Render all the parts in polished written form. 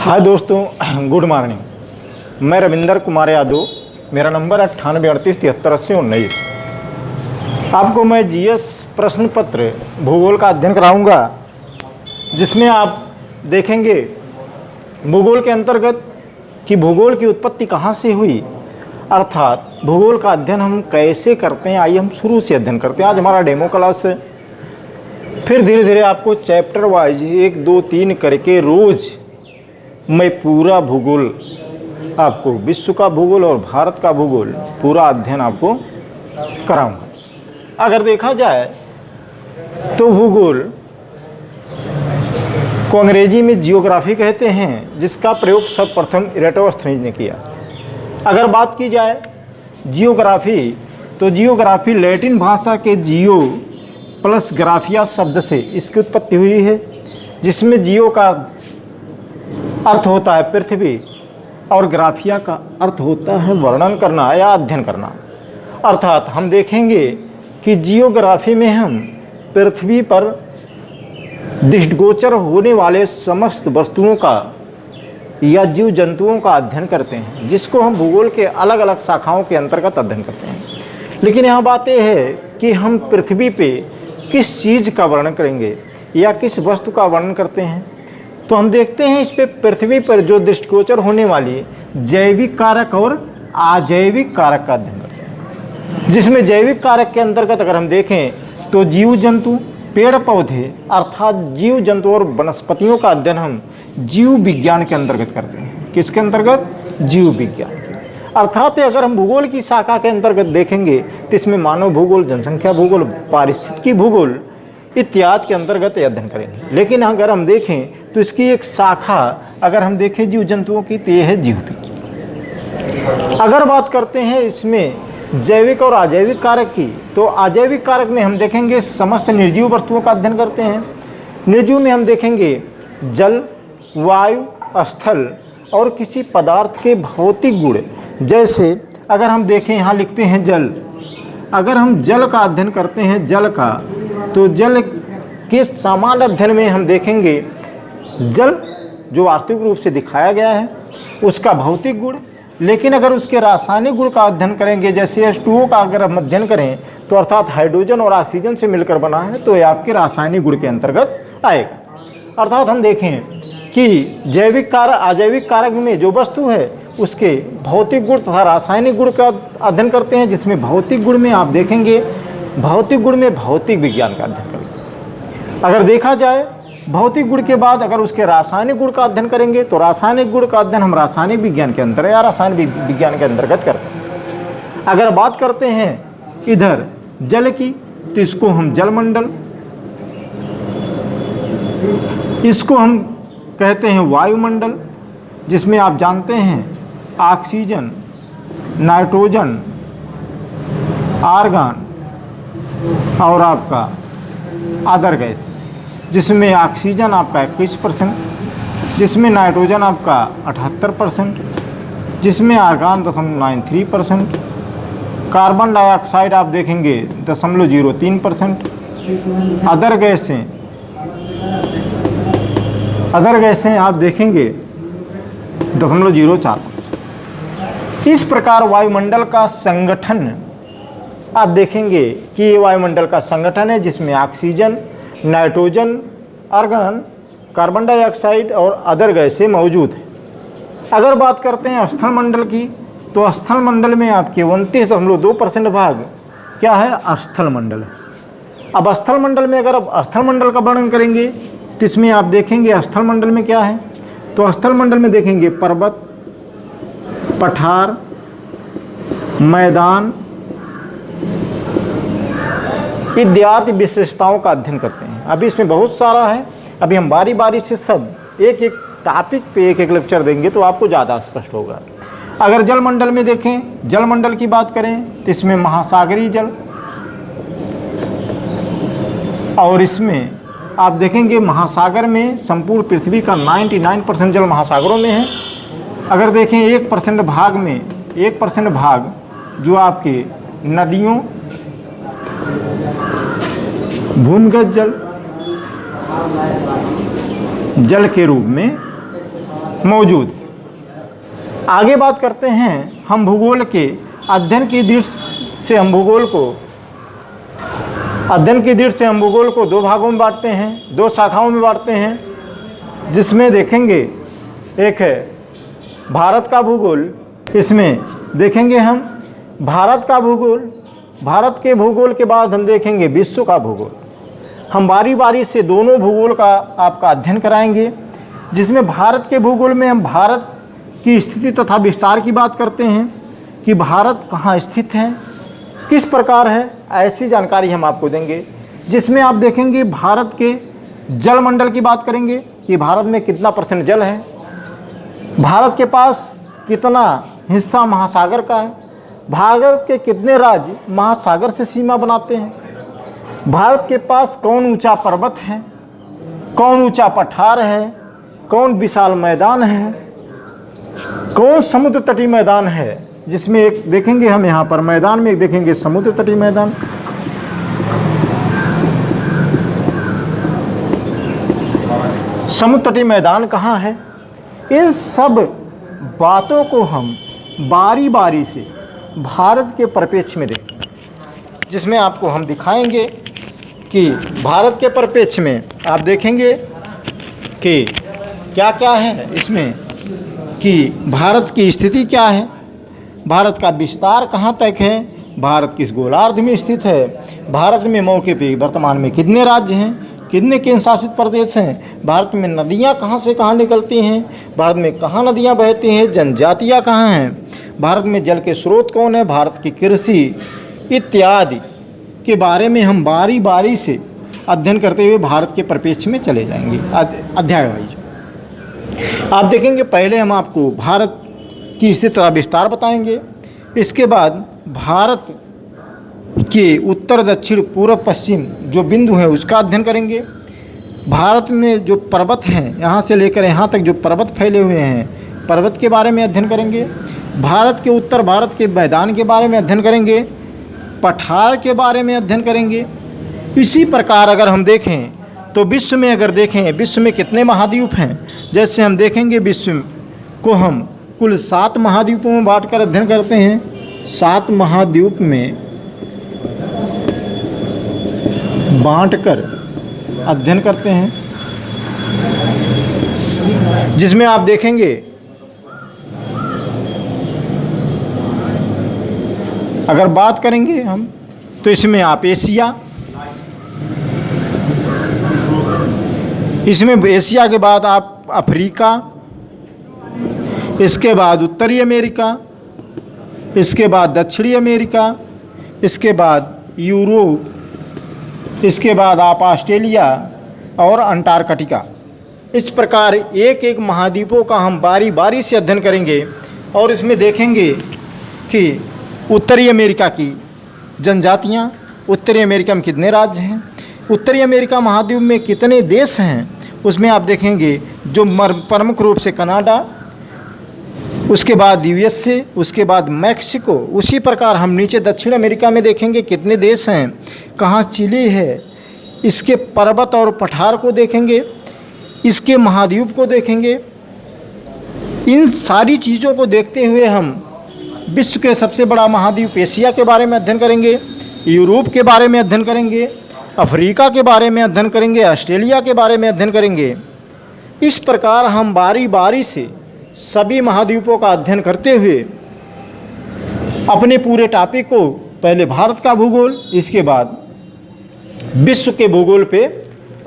हाय दोस्तों, good morning. मैं रविंदर कुमार यादव, मेरा नंबर 9838738019। आपको मैं जीएस प्रश्न पत्र भूगोल का अध्ययन कराऊंगा, जिसमें आप देखेंगे भूगोल के अंतर्गत कि भूगोल की उत्पत्ति कहाँ से हुई, अर्थात भूगोल का अध्ययन हम कैसे करते हैं। आइए हम शुरू से अध्ययन करते हैं। आज हमारा डेमो क्लास है, फिर धीरे धीरे आपको चैप्टर वाइज 1, 2, 3 करके रोज़ मैं पूरा भूगोल आपको, विश्व का भूगोल और भारत का भूगोल पूरा अध्ययन आपको कराऊंगा। अगर देखा जाए तो भूगोल को अंग्रेजी में जियोग्राफी कहते हैं, जिसका प्रयोग सर्वप्रथम इरेटोस्थनीज ने किया। अगर बात की जाए जियोग्राफी, तो जियोग्राफी लैटिन भाषा के जियो प्लस ग्राफिया शब्द से इसकी उत्पत्ति हुई है, जिसमें जियो का अर्थ होता है पृथ्वी और ग्राफिया का अर्थ होता है वर्णन करना या अध्ययन करना। अर्थात हम देखेंगे कि जियोग्राफी में हम पृथ्वी पर दृष्टिगोचर होने वाले समस्त वस्तुओं का या जीव जंतुओं का अध्ययन करते हैं, जिसको हम भूगोल के अलग अलग शाखाओं के अंतर्गत अध्ययन करते हैं। लेकिन यहाँ बात यह है कि हम पृथ्वी पे किस चीज़ का वर्णन करेंगे या किस वस्तु का वर्णन करते हैं, तो हम देखते हैं इस पे पृथ्वी पर जो दृष्टिगोचर होने वाली जैविक कारक और अजैविक कारक का अध्ययन करते हैं। जिसमें जैविक कारक के अंतर्गत अगर हम देखें तो जीव जंतु, पेड़ पौधे, अर्थात जीव जंतु और वनस्पतियों का अध्ययन हम जीव विज्ञान के अंतर्गत करते हैं। किसके अंतर्गत? जीव विज्ञान के। अर्थात अगर हम भूगोल की शाखा के अंतर्गत देखेंगे तो इसमें मानव भूगोल, जनसंख्या भूगोल, पारिस्थितिकी भूगोल इत्यादि के अंतर्गत अध्ययन करेंगे। लेकिन अगर हम देखें तो इसकी एक शाखा अगर हम देखें जीव जंतुओं की, तो यह है जीव विज्ञान। अगर बात करते हैं इसमें जैविक और अजैविक कारक की, तो अजैविक कारक में हम देखेंगे समस्त निर्जीव वस्तुओं का अध्ययन करते हैं। निर्जीव में हम देखेंगे जल, वायु, स्थल और किसी पदार्थ के भौतिक गुण। जैसे अगर हम देखें, यहाँ लिखते हैं जल। अगर हम जल का अध्ययन करते हैं, जल का, तो जल के सामान्य अध्ययन में हम देखेंगे जल जो वास्तविक रूप से दिखाया गया है उसका भौतिक गुण। लेकिन अगर उसके रासायनिक गुण का अध्ययन करेंगे, जैसे H2O का अगर हम अध्ययन करें, तो अर्थात हाइड्रोजन और ऑक्सीजन से मिलकर बना है, तो ये आपके रासायनिक गुण के अंतर्गत आएगा। अर्थात हम देखें कि जैविक कारक, अजैविक कारक में जो वस्तु है उसके भौतिक गुण तथा रासायनिक गुण का अध्ययन करते हैं। जिसमें भौतिक गुण में आप देखेंगे, भौतिक गुण में भौतिक विज्ञान का अध्ययन करेंगे। अगर देखा जाए भौतिक गुण के बाद अगर उसके रासायनिक गुण का अध्ययन करेंगे, तो रासायनिक गुण का अध्ययन हम रासायनिक विज्ञान के अंतर या रासायनिक विज्ञान के अंतर्गत करते हैं। अगर बात करते हैं इधर जल की, तो इसको हम जलमंडल, इसको हम कहते हैं वायुमंडल, जिसमें आप जानते हैं ऑक्सीजन, नाइट्रोजन, आर्गन और आपका अदर गैस, जिसमें ऑक्सीजन आपका 21%, जिसमें नाइट्रोजन आपका 78%, जिसमें आर्गन 0.93%, कार्बन डाइऑक्साइड आप देखेंगे 0.03%, अदर गैसें आप देखेंगे 0.04%। इस प्रकार वायुमंडल का संगठन आप देखेंगे कि ये वायुमंडल का संगठन है, जिसमें oxygen, nitrogen, argon, carbon dioxide और अदर गैसें मौजूद हैं। अगर बात करते हैं स्थल मंडल की, तो स्थल मंडल में आपके 29.2% भाग क्या है? स्थल मंडल है। अब स्थल मंडल में अगर आप स्थल मंडल का वर्णन करेंगे, तो इसमें आप देखेंगे स्थल मंडल में क्या है, तो स्थल मंडल में देखेंगे पर्वत, पठार, मैदान इत्यादि विशेषताओं का अध्ययन करते हैं। अभी इसमें बहुत सारा है, अभी हम बारी बारी से सब एक एक टॉपिक पे एक एक लेक्चर देंगे तो आपको ज़्यादा स्पष्ट होगा। अगर जलमंडल में देखें, जलमंडल की बात करें, तो इसमें महासागरीय जल, और इसमें आप देखेंगे महासागर में संपूर्ण पृथ्वी का 99% जल महासागरों में है। अगर देखें 1% भाग में, 1% भाग जो आपके नदियों, भूमिगत जल के रूप में मौजूद। आगे बात करते हैं हम भूगोल के अध्ययन की दृष्टि से हम भूगोल को दो भागों में बांटते हैं, दो शाखाओं में बांटते हैं, जिसमें देखेंगे एक है भारत का भूगोल। इसमें देखेंगे हम भारत का भूगोल, भारत के भूगोल के बाद हम देखेंगे विश्व का भूगोल। हम बारी बारी से दोनों भूगोल का आपका अध्ययन कराएंगे, जिसमें भारत के भूगोल में हम भारत की स्थिति तथा विस्तार की बात करते हैं कि भारत कहाँ स्थित है, किस प्रकार है, ऐसी जानकारी हम आपको देंगे। जिसमें आप देखेंगे भारत के जलमंडल की बात करेंगे कि भारत में कितना % जल है, भारत के पास कितना हिस्सा महासागर का है, भारत के कितने राज्य महासागर से सीमा बनाते हैं, भारत के पास कौन ऊंचा पर्वत है, कौन ऊंचा पठार है, कौन विशाल मैदान है, कौन समुद्र तटीय मैदान है। जिसमें एक देखेंगे हम यहाँ पर मैदान में एक देखेंगे समुद्र तटीय मैदान, समुद्र तटीय मैदान कहाँ है। इन सब बातों को हम बारी बारी से भारत के परिप्रेक्ष्य में देखें, जिसमें आपको हम दिखाएंगे कि भारत के परिप्रेक्ष्य में आप देखेंगे कि क्या क्या है इसमें, कि भारत की स्थिति क्या है, भारत का विस्तार कहाँ तक है, भारत किस गोलार्ध में स्थित है, भारत में मौके पे वर्तमान में कितने राज्य हैं, कितने केंद्र शासित प्रदेश हैं, भारत में नदियाँ कहाँ से कहाँ निकलती हैं, भारत में कहाँ नदियाँ बहती हैं, जनजातियाँ कहाँ हैं, भारत में जल के स्रोत कौन है, भारत की कृषि इत्यादि के बारे में हम बारी बारी से अध्ययन करते हुए भारत के परिप्रेक्ष्य में चले जाएंगे अध्याय वाइज। आप देखेंगे पहले हम आपको भारत की स्थिति तथा विस्तार बताएंगे, इसके बाद भारत के उत्तर दक्षिण पूर्व पश्चिम जो बिंदु हैं उसका अध्ययन करेंगे, भारत में जो पर्वत हैं यहाँ से लेकर यहाँ तक जो पर्वत फैले हुए हैं पर्वत के बारे में अध्ययन करेंगे, भारत के उत्तर भारत के मैदान के बारे में अध्ययन करेंगे, पठार के बारे में अध्ययन करेंगे। इसी प्रकार अगर हम देखें तो विश्व में अगर देखें विश्व में कितने महाद्वीप हैं, जैसे हम देखेंगे विश्व को हम कुल 7 महाद्वीपों में बांटकर अध्ययन करते हैं। 7 महाद्वीप में बांटकर अध्ययन करते हैं, जिसमें आप देखेंगे अगर बात करेंगे हम तो इसमें आप एशिया, इसमें एशिया के बाद आप अफ्रीका, इसके बाद उत्तरी अमेरिका, इसके बाद दक्षिणी अमेरिका, इसके बाद यूरोप, इसके बाद आप ऑस्ट्रेलिया और अंटार्कटिका। इस प्रकार एक एक महाद्वीपों का हम बारी बारी से अध्ययन करेंगे और इसमें देखेंगे कि उत्तरी अमेरिका की जनजातियाँ, उत्तरी अमेरिका में कितने राज्य हैं, उत्तरी अमेरिका महाद्वीप में कितने देश हैं, उसमें आप देखेंगे जो प्रमुख रूप से कनाडा, उसके बाद यूएसए, उसके बाद मैक्सिको। उसी प्रकार हम नीचे दक्षिण अमेरिका में देखेंगे कितने देश हैं, कहाँ चिली है, इसके पर्वत और पठार को देखेंगे, इसके महाद्वीप को देखेंगे। इन सारी चीज़ों को देखते हुए हम विश्व के सबसे बड़ा महाद्वीप एशिया के बारे में अध्ययन करेंगे, यूरोप के बारे में अध्ययन करेंगे, अफ्रीका के बारे में अध्ययन करेंगे, ऑस्ट्रेलिया के बारे में अध्ययन करेंगे। इस प्रकार हम बारी बारी से सभी महाद्वीपों का अध्ययन करते हुए अपने पूरे टॉपिक को पहले भारत का भूगोल, इसके बाद विश्व के भूगोल पे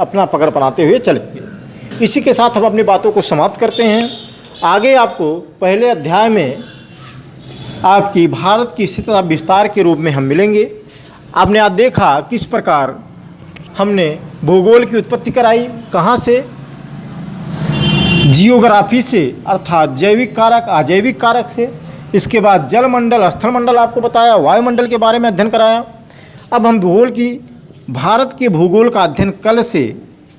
अपना पकड़ बनाते हुए चलेंगे। इसी के साथ हम अपनी बातों को समाप्त करते हैं। आगे आपको पहले अध्याय में आपकी भारत की स्थिति तथा विस्तार के रूप में हम मिलेंगे। आपने आज देखा किस प्रकार हमने भूगोल की उत्पत्ति कराई, कहाँ से, जियोग्राफी से अर्थात जैविक कारक अजैविक कारक से, इसके बाद जलमंडल स्थलमंडल आपको बताया, वायुमंडल के बारे में अध्ययन कराया। अब हम भूगोल की भारत के भूगोल का अध्ययन कल से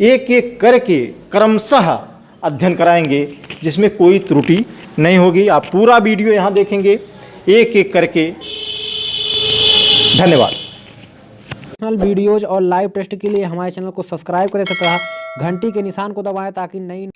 एक एक करके क्रमशः अध्ययन कराएंगे, जिसमें कोई त्रुटि नहीं होगी। आप पूरा वीडियो यहाँ देखेंगे एक एक करके। धन्यवाद। वीडियोज और लाइव टेस्ट के लिए हमारे चैनल को सब्सक्राइब करें तथा घंटी के निशान को दबाएं ताकि नई